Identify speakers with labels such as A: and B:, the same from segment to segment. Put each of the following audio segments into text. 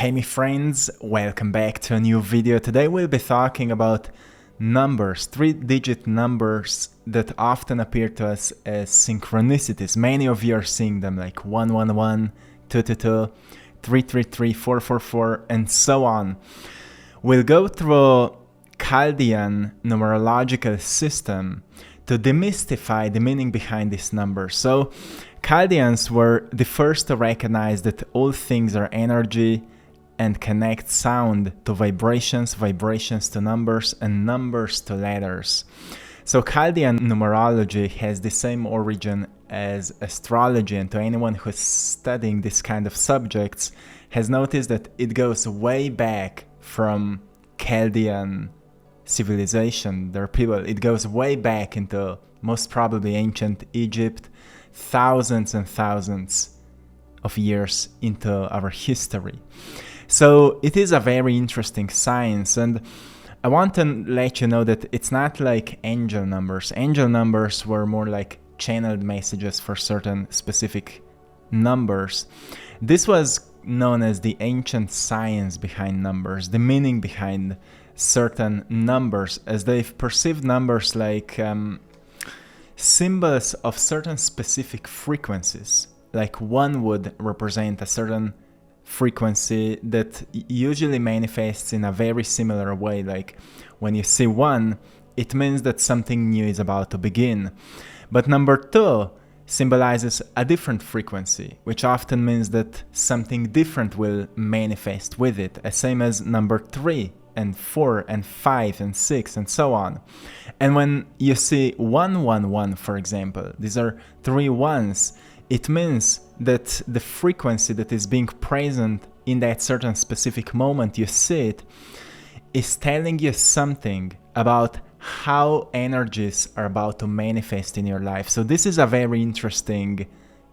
A: Hey my friends, welcome back to a new video. Today we'll be talking about numbers, 3-digit numbers that often appear to us as synchronicities. Many of you are seeing them like 111, 222, 333, 444, and so on. We'll go through Chaldean numerological system to demystify the meaning behind these numbers. So Chaldeans were the first to recognize that all things are energy and connect sound to vibrations, vibrations to numbers, and numbers to letters. So Chaldean numerology has the same origin as astrology, and to anyone who's studying this kind of subjects has noticed that it goes way back from Chaldean civilization. Their people, it goes way back into most probably ancient Egypt, thousands and thousands of years into our history. So it is a very interesting science, and I want to let you know that it's not like angel numbers. Angel numbers were more like channeled messages for certain specific numbers. This was known as the ancient science behind numbers, the meaning behind certain numbers, as they've perceived numbers like symbols of certain specific frequencies. Like 1 would represent a certain frequency that usually manifests in a very similar way. Like when you see 1, it means that something new is about to begin. But number 2 symbolizes a different frequency, which often means that something different will manifest with it, as same as number 3 and 4 and 5 and 6 and so on. And when you see 111, for example, these are 3 ones, it means that the frequency that is being present in that certain specific moment you see it is telling you something about how energies are about to manifest in your life. So this is a very interesting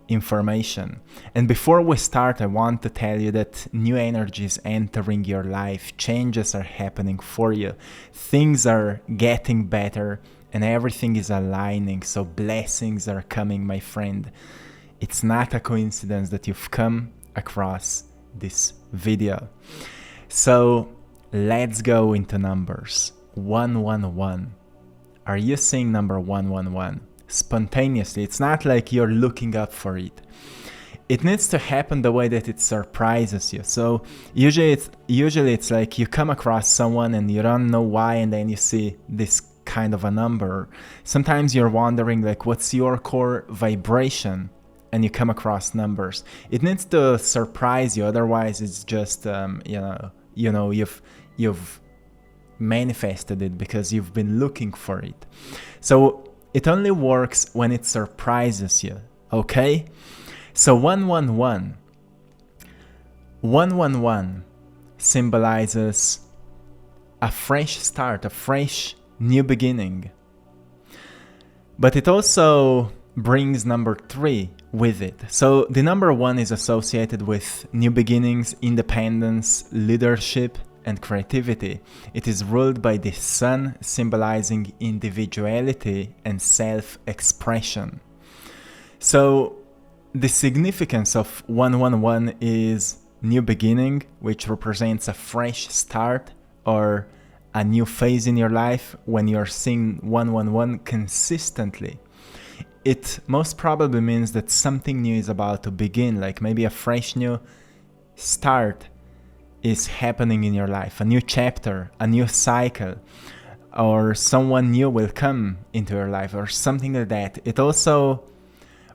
A: information. And before we start, I want to tell you that new energies entering your life, changes are happening for you, things are getting better, and everything is aligning. So blessings are coming, my friend. It's not a coincidence that you've come across this video. So let's go into numbers. 111. Are you seeing number 111? Spontaneously. It's not like you're looking up for it. It needs to happen the way that it surprises you. So usually it's like you come across someone and you don't know why, and then you see this kind of a number. Sometimes you're wondering like, what's your core vibration? And you come across numbers. It needs to surprise you, otherwise it's just you've manifested it because you've been looking for it. So it only works when it surprises you, okay? So 111 symbolizes a fresh start, a fresh new beginning. But it also brings number 3 with it. So the number 1 is associated with new beginnings, independence, leadership, and creativity. It is ruled by the sun, symbolizing individuality and self-expression. So the significance of 111 is new beginning, which represents a fresh start or a new phase in your life. When you're seeing 111 consistently, it most probably means that something new is about to begin, like maybe a fresh new start is happening in your life, a new chapter, a new cycle, or someone new will come into your life or something like that. It also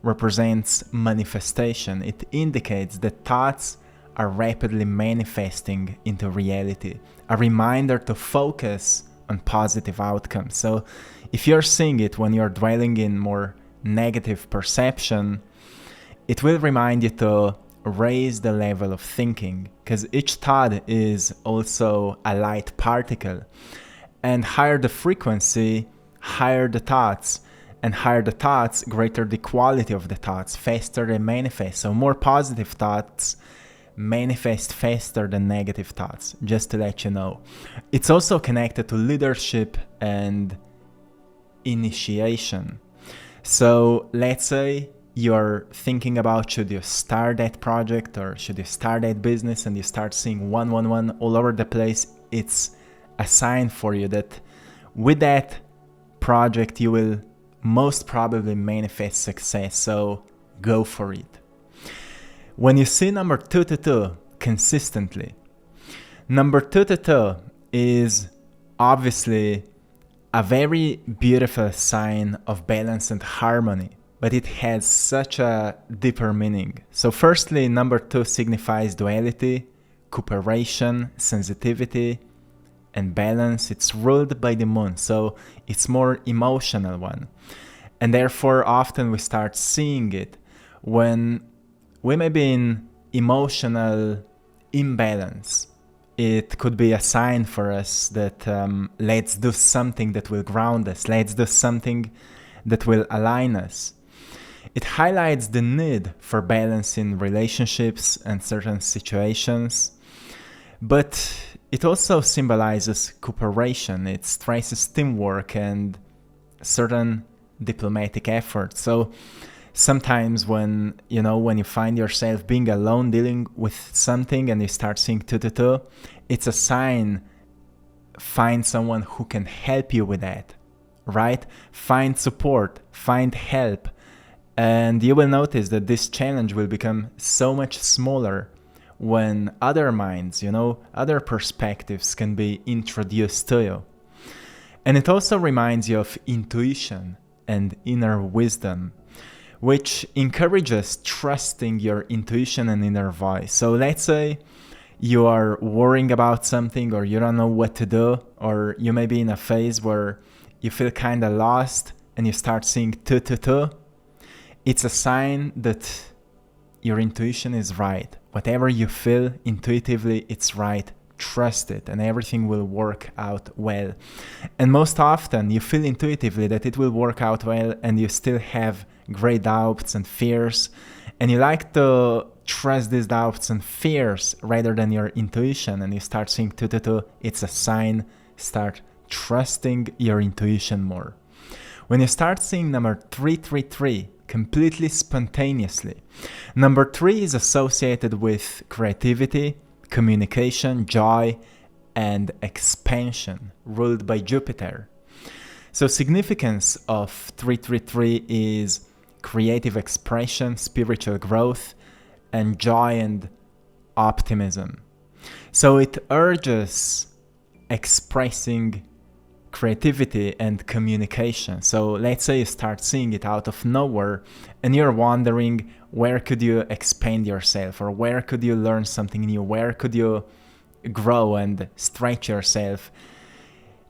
A: represents manifestation. It indicates that thoughts are rapidly manifesting into reality, a reminder to focus on positive outcomes. So if you're seeing it when you're dwelling in more negative perception, it will remind you to raise the level of thinking, because each thought is also a light particle, and higher the frequency, higher the thoughts, and higher the thoughts, greater the quality of the thoughts, faster they manifest. So more positive thoughts manifest faster than negative thoughts, just to let you know. It's also connected to leadership and initiation. So let's say you're thinking about should you start that project or should you start that business, and you start seeing 111 all over the place, it's a sign for you that with that project you will most probably manifest success, so go for it. When you see number 222 consistently, number 222 is obviously a very beautiful sign of balance and harmony, but it has such a deeper meaning. So firstly, number 2 signifies duality, cooperation, sensitivity, and balance. It's ruled by the moon, so it's more emotional one. And therefore, often we start seeing it when we may be in emotional imbalance. It could be a sign for us that let's do something that will ground us. Let's do something that will align us. It highlights the need for balance in relationships and certain situations, but it also symbolizes cooperation. It stresses teamwork and certain diplomatic efforts. So sometimes when you find yourself being alone dealing with something and you start seeing 222, it's a sign. Find someone who can help you with that, right? Find support, find help, and you will notice that this challenge will become so much smaller when other minds, other perspectives can be introduced to you. And it also reminds you of intuition and inner wisdom, which encourages trusting your intuition and inner voice. So let's say you are worrying about something, or you don't know what to do, or you may be in a phase where you feel kind of lost and you start seeing 222. It's a sign that your intuition is right. Whatever you feel intuitively, it's right. Trust it and everything will work out well. And most often you feel intuitively that it will work out well, and you still have great doubts and fears, and you like to trust these doubts and fears rather than your intuition, and you start seeing 222, it's a sign. Start trusting your intuition more. When you start seeing number 333 completely spontaneously, number 3 is associated with creativity, communication, joy, and expansion, ruled by Jupiter. So significance of 333 is creative expression, spiritual growth, and joy and optimism. So it urges expressing creativity and communication. So let's say you start seeing it out of nowhere and you're wondering where could you expand yourself, or where could you learn something new, where could you grow and stretch yourself.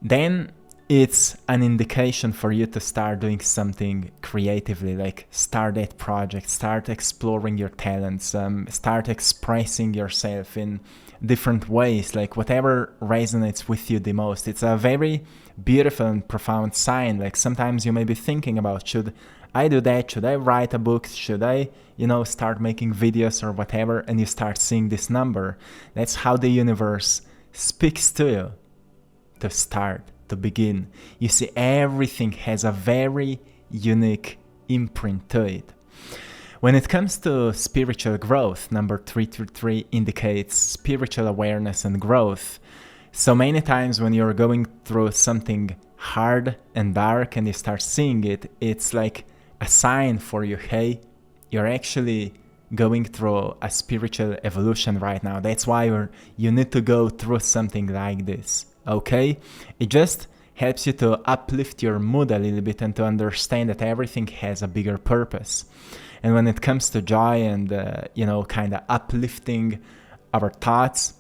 A: Then it's an indication for you to start doing something creatively, like start that project, start exploring your talents, start expressing yourself in different ways, like whatever resonates with you the most. It's a very beautiful and profound sign. Like sometimes you may be thinking about, should I do that? Should I write a book? Should I, start making videos or whatever? And you start seeing this number. That's how the universe speaks to you to start, to begin. You see, everything has a very unique imprint to it. When it comes to spiritual growth, number 333 indicates spiritual awareness and growth. So many times when you're going through something hard and dark and you start seeing it, it's like a sign for you, hey, you're actually going through a spiritual evolution right now. That's why you need to go through something like this, okay? It just helps you to uplift your mood a little bit and to understand that everything has a bigger purpose. And when it comes to joy and, kind of uplifting our thoughts,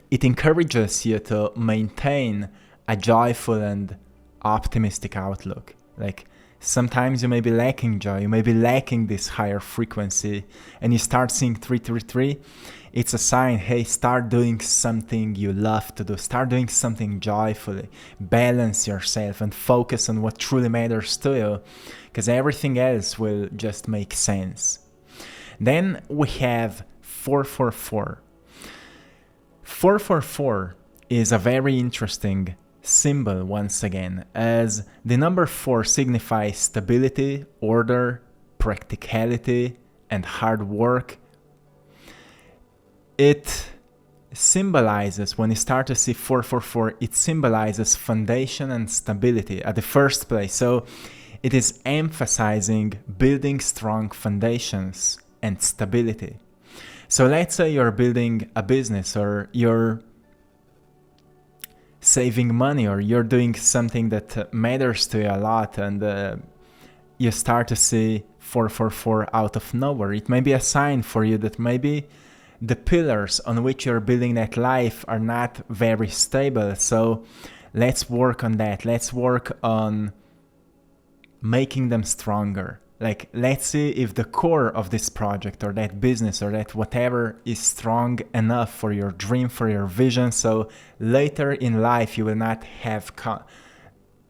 A: it encourages you to maintain a joyful and optimistic outlook. Like sometimes you may be lacking joy, you may be lacking this higher frequency, and you start seeing 333, it's a sign, hey, start doing something you love to do, start doing something joyfully, balance yourself and focus on what truly matters to you, because everything else will just make sense. Then we have 444. 444 is a very interesting symbol once again, as the number 4 signifies stability, order, practicality and hard work. It symbolizes, when you start to see 444, it symbolizes foundation and stability at the first place. So it is emphasizing building strong foundations and stability. So let's say you're building a business, or you're saving money, or you're doing something that matters to you a lot, and you start to see 444 out of nowhere. It may be a sign for you that maybe the pillars on which you're building that life are not very stable. So let's work on that. Let's work on making them stronger. Like, let's see if the core of this project or that business or that whatever is strong enough for your dream, for your vision, so later in life you will not have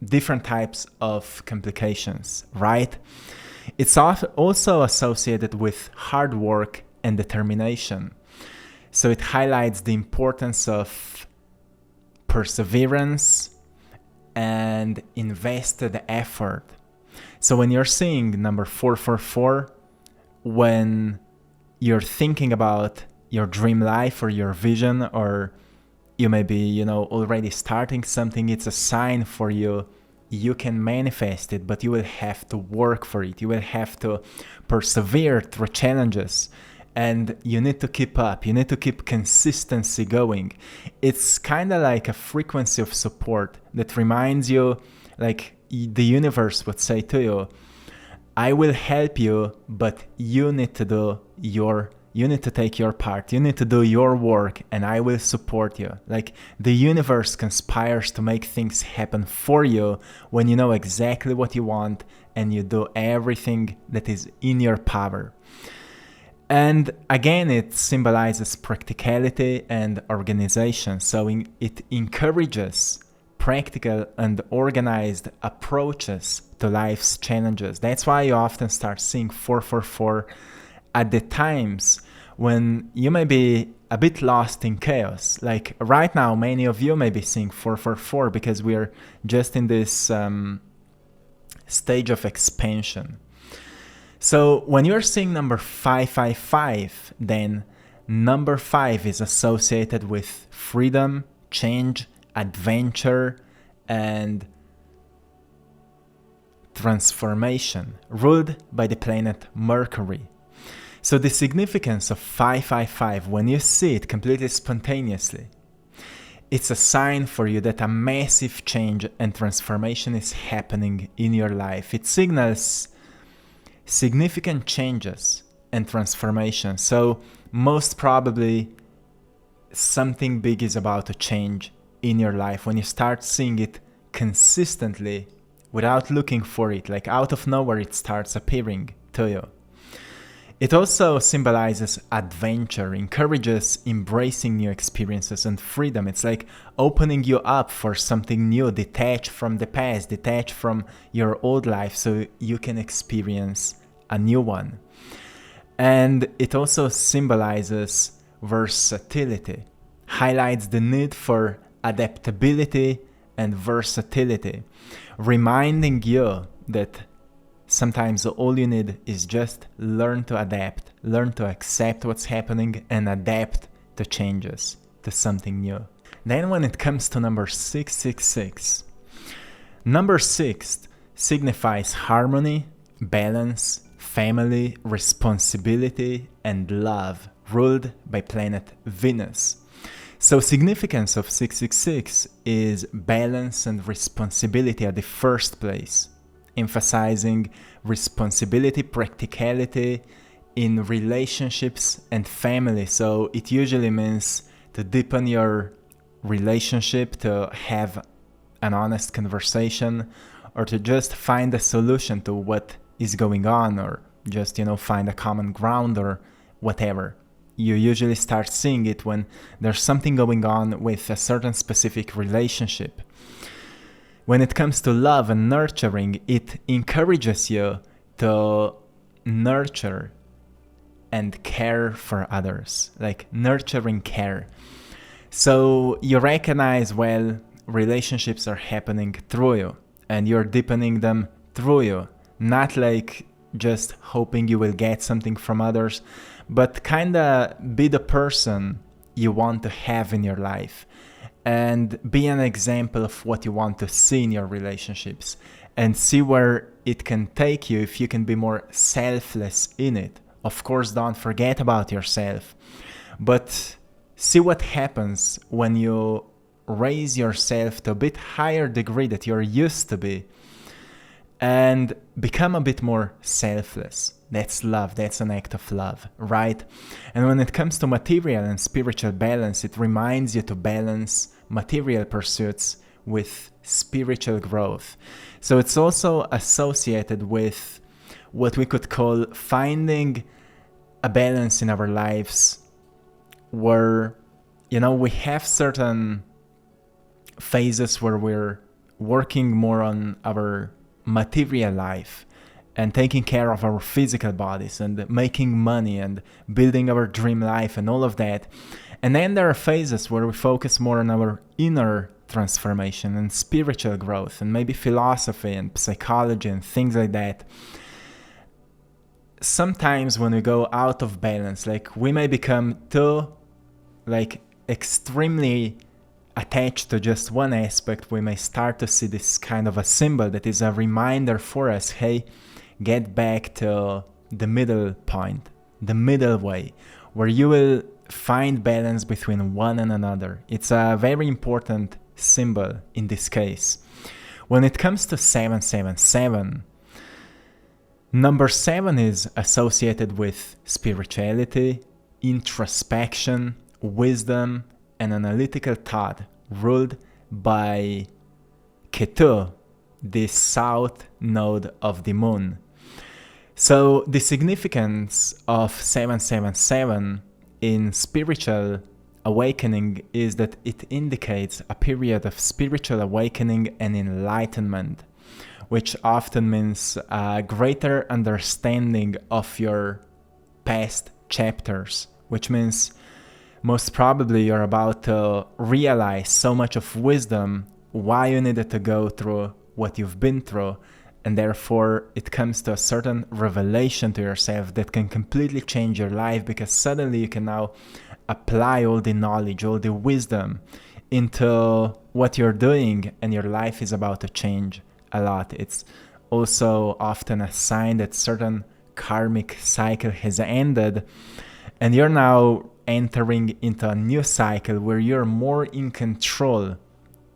A: different types of complications, right? It's also associated with hard work and determination. So it highlights the importance of perseverance and invested effort. So when you're seeing number 444, when you're thinking about your dream life or your vision, or you may be, already starting something, it's a sign for you. You can manifest it, but you will have to work for it. You will have to persevere through challenges, and you need to keep up. You need to keep consistency going. It's kind of like a frequency of support that reminds you, like the universe would say to you, I will help you, but you need to take your part. You need to do your work, and I will support you. Like, the universe conspires to make things happen for you when you know exactly what you want and you do everything that is in your power. And again, it symbolizes practicality and organization. So it encourages practical and organized approaches to life's challenges. That's why you often start seeing 444 at the times when you may be a bit lost in chaos. Like right now, many of you may be seeing 444 because we're just in this stage of expansion. So when you're seeing number 555, then number 5 is associated with freedom, change, adventure, and transformation, ruled by the planet Mercury. So the significance of 555, when you see it completely spontaneously, it's a sign for you that a massive change and transformation is happening in your life. It signals significant changes and transformation. So most probably something big is about to change in your life when you start seeing it consistently without looking for it, like out of nowhere it starts appearing to you. It also symbolizes adventure, encourages embracing new experiences and freedom. It's like opening you up for something new, detached from the past, detached from your old life, so you can experience a new one. And it also symbolizes versatility, highlights the need for adaptability and versatility, reminding you that sometimes all you need is just learn to adapt, learn to accept what's happening and adapt to changes, to something new. Then when it comes to number 666, number 6 signifies harmony, balance, family, responsibility, and love, ruled by planet Venus. So significance of 666 is balance and responsibility at the first place, emphasizing responsibility, practicality in relationships and family. So it usually means to deepen your relationship, to have an honest conversation, or to just find a solution to what is going on, or just, find a common ground or whatever. You usually start seeing it when there's something going on with a certain specific relationship. When it comes to love and nurturing, it encourages you to nurture and care for others, like nurturing care. So you recognize, well, relationships are happening through you and you're deepening them through you, not like just hoping you will get something from others, but kinda be the person you want to have in your life and be an example of what you want to see in your relationships, and see where it can take you if you can be more selfless in it. Of course, don't forget about yourself, but see what happens when you raise yourself to a bit higher degree that you're used to be and become a bit more selfless. That's love. That's an act of love, right? And when it comes to material and spiritual balance, it reminds you to balance material pursuits with spiritual growth. So it's also associated with what we could call finding a balance in our lives where, we have certain phases where we're working more on our material life and taking care of our physical bodies and making money and building our dream life and all of that. And then there are phases where we focus more on our inner transformation and spiritual growth and maybe philosophy and psychology and things like that. Sometimes when we go out of balance, we may become too extremely attached to just one aspect. We may start to see this kind of a symbol that is a reminder for us, hey, get back to the middle point, the middle way, where you will find balance between one and another. It's a very important symbol in this case. When it comes to 777, number 7 is associated with spirituality, introspection, wisdom, and analytical thought, ruled by Ketu, the south node of the moon. So the significance of 777 in spiritual awakening is that it indicates a period of spiritual awakening and enlightenment, which often means a greater understanding of your past chapters, which means most probably you're about to realize so much of wisdom, why you needed to go through what you've been through, and therefore it comes to a certain revelation to yourself that can completely change your life, because suddenly you can now apply all the knowledge, all the wisdom into what you're doing, and your life is about to change a lot. It's also often a sign that certain karmic cycle has ended and you're now entering into a new cycle where you're more in control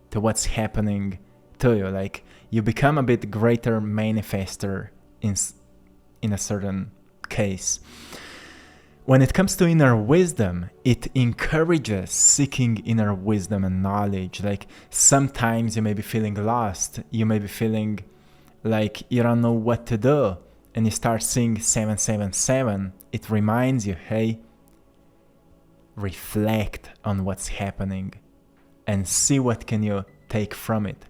A: to what's happening to you. You become a bit greater manifester in a certain case. When it comes to inner wisdom, it encourages seeking inner wisdom and knowledge. Sometimes you may be feeling lost, you may be feeling like you don't know what to do, and you start seeing 777. It reminds you, hey, reflect on what's happening and see what can you take from it.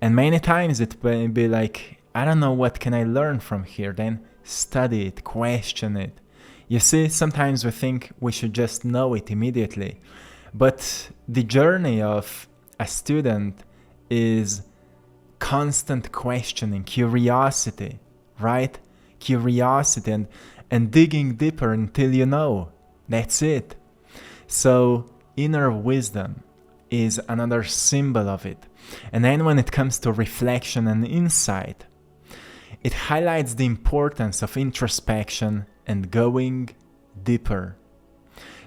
A: And many times it may be I don't know, what can I learn from here? Then study it, question it. You see, sometimes we think we should just know it immediately, but the journey of a student is constant questioning, curiosity, right? Curiosity and digging deeper until you know. That's it. So inner wisdom is another symbol of it. And then when it comes to reflection and insight, it highlights the importance of introspection and going deeper.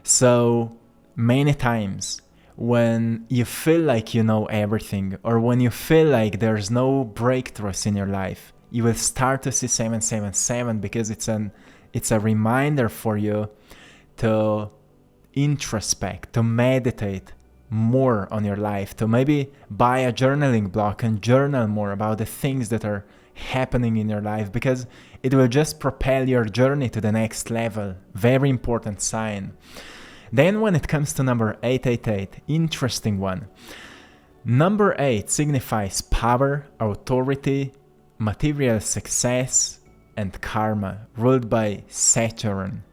A: So many times when you feel like you know everything, or when you feel like there's no breakthroughs in your life, you will start to see 777, because it's a reminder for you to introspect, to meditate more on your life, to maybe buy a journaling block and journal more about the things that are happening in your life, because it will just propel your journey to the next level. Very important sign. Then when it comes to number 888, interesting one. Number 8 signifies power, authority, material success, and karma, ruled by Saturn.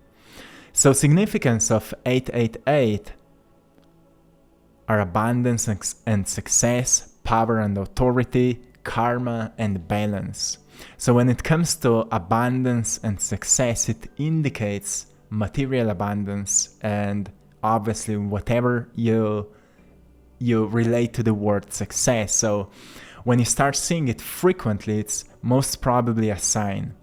A: So significance of 888 are abundance and success, power and authority, karma and balance. So when it comes to abundance and success, it indicates material abundance, and obviously whatever you relate to the word success. So when you start seeing it frequently, it's most probably a sign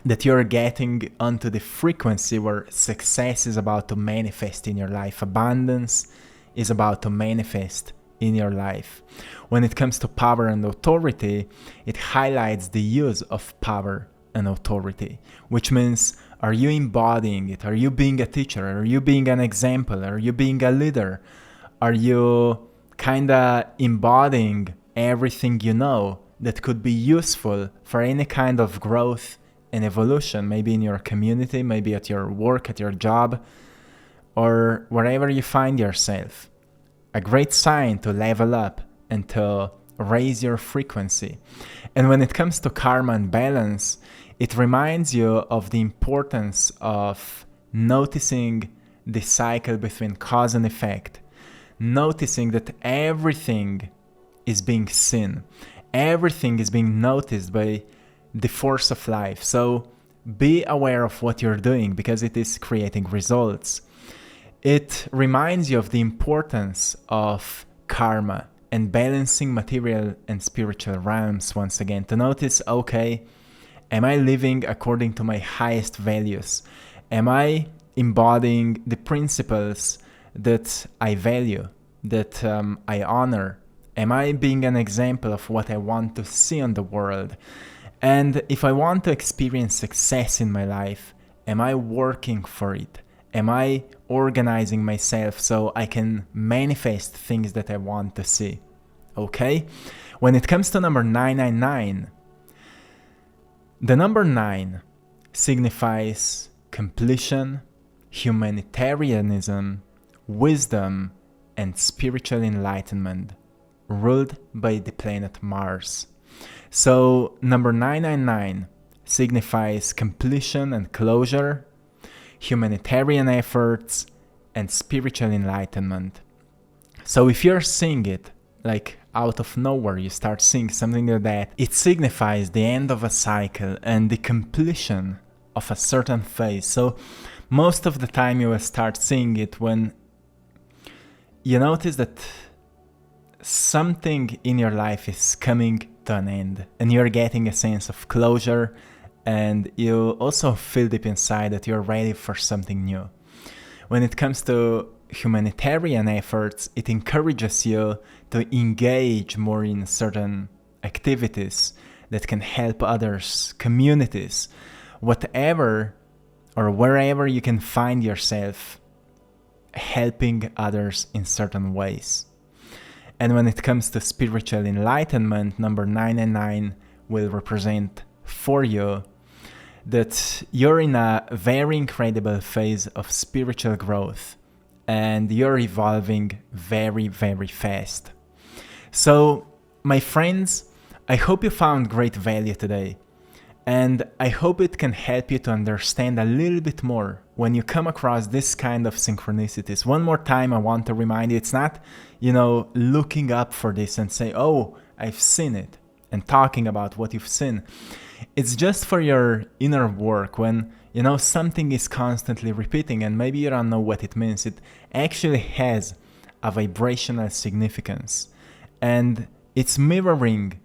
A: that you're getting onto the frequency where success is about to manifest in your life. Abundance is about to manifest in your life. When it comes to power and authority, it highlights the use of power and authority, which means, are you embodying it? Are you being a teacher? Are you being an example? Are you being a leader? Are you kind of embodying everything you know that could be useful for any kind of growth and evolution, maybe in your community, maybe at your work, at your job, or wherever you find yourself? A great sign to level up and to raise your frequency. And when it comes to karma and balance, it reminds you of the importance of noticing the cycle between cause and effect, noticing that everything is being seen, everything is being noticed by the force of life. So be aware of what you're doing because it is creating results. It reminds you of the importance of karma and balancing material and spiritual realms once again, to notice, okay, am I living according to my highest values? Am I embodying the principles that I value, that I honor? Am I being an example of what I want to see on the world? And if I want to experience success in my life, am I working for it? Am I organizing myself so I can manifest things that I want to see? Okay? When it comes to number 999, the number 9 signifies completion, humanitarianism, wisdom, and spiritual enlightenment, ruled by the planet Mars. So number 999 signifies completion and closure, humanitarian efforts, and spiritual enlightenment. So if you're seeing it, like out of nowhere, you start seeing something like that, it signifies the end of a cycle and the completion of a certain phase. So most of the time you will start seeing it when you notice that something in your life is coming to an end and you're getting a sense of closure, and you also feel deep inside that you're ready for something new. When it comes to humanitarian efforts, it encourages you to engage more in certain activities that can help others, communities, whatever or wherever you can find yourself helping others in certain ways. And when it comes to spiritual enlightenment, number 999 will represent for you that you're in a very incredible phase of spiritual growth and you're evolving very, very fast. So, my friends, I hope you found great value today. And I hope it can help you to understand a little bit more when you come across this kind of synchronicities. One more time, I want to remind you, it's not, looking up for this and say, oh, I've seen it, and talking about what you've seen. It's just for your inner work when, something is constantly repeating and maybe you don't know what it means. It actually has a vibrational significance. And it's mirroring.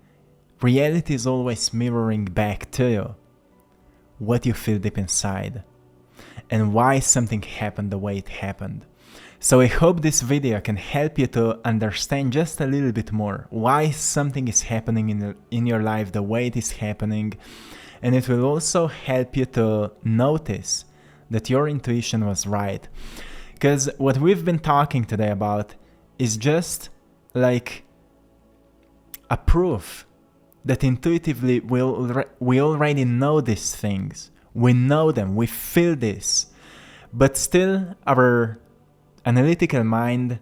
A: Reality is always mirroring back to you what you feel deep inside and why something happened the way it happened. So I hope this video can help you to understand just a little bit more why something is happening in your life the way it is happening, and it will also help you to notice that your intuition was right. Because what we've been talking today about is just like a proof that intuitively we already know these things. We know them, we feel this, but still our analytical mind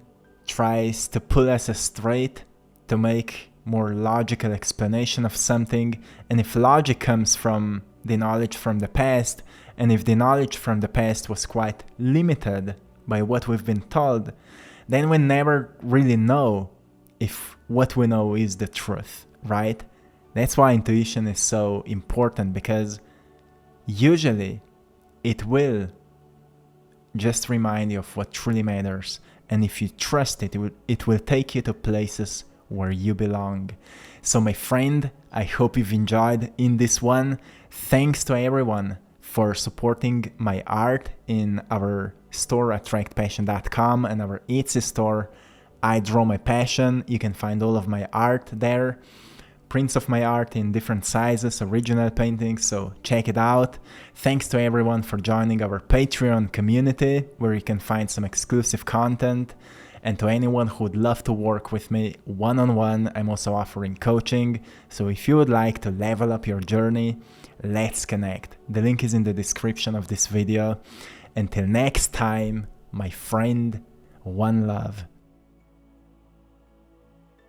A: tries to pull us straight to make more logical explanation of something. And if logic comes from the knowledge from the past, and if the knowledge from the past was quite limited by what we've been told, then we never really know if what we know is the truth, right? That's why intuition is so important, because usually it will just remind you of what truly matters. And if you trust it, it will take you to places where you belong. So my friend, I hope you've enjoyed in this one. Thanks to everyone for supporting my art in our store, AttractPassion.com, and our Etsy store, I Draw My Passion. You can find all of my art there. Prints of my art in different sizes, original paintings, so check it out. Thanks to everyone for joining our Patreon community, where you can find some exclusive content. And to anyone who would love to work with me one-on-one, I'm also offering coaching. So if you would like to level up your journey, let's connect. The link is in the description of this video. Until next time, my friend, one love.